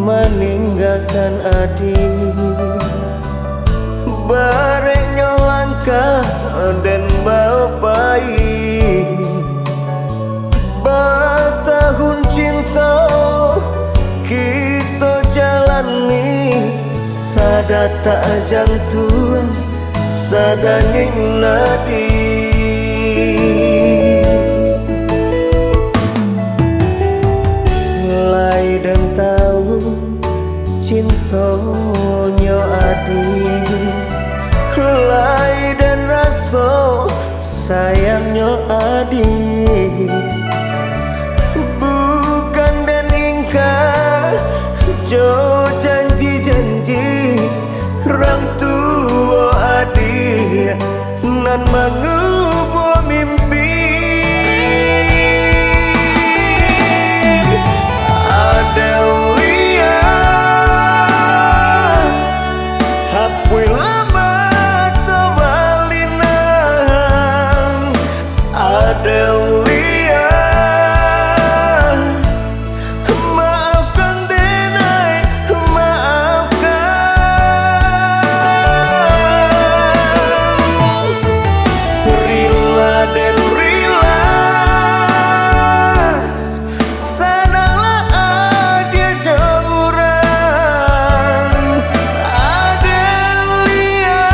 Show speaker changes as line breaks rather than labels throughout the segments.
meninggalkan adik. Bareknya langkah dan bau baik, bertahun cinta kita jalani. Sada tak jantung, sada ning nadi. Lai dan tahu cintonya adik, lai dan rasa sayangnya adik. Bukan dan ingkar jo janji-janji orang tua adik, nan mengubah mimpi. Adelia, hapui lama tawalinan. Adelia, maafkan denai, maafkan. Rila dan rila, sanalah adia jauran. Adelia,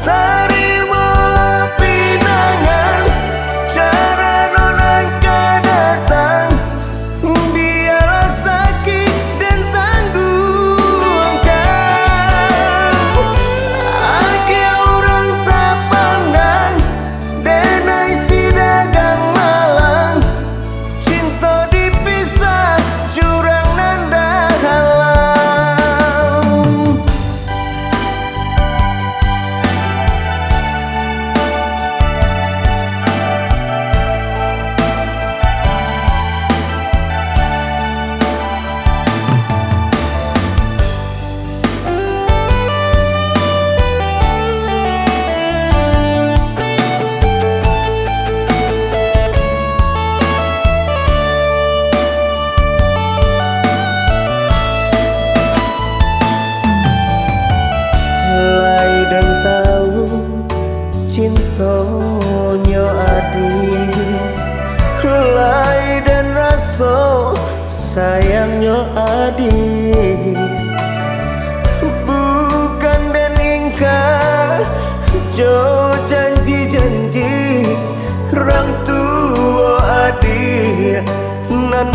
terima pinangan cara nonangka datang. Biarlah sakit dan tangguhkan. Akhir orang tak pandang denai si dagang malang. Cinta dipisah jurang nanda halang. Lai dan tahu cintonya adik, lai dan rasa sayangnya adik. Bukan dan ingkar jo janji-janji orang tua adik, nan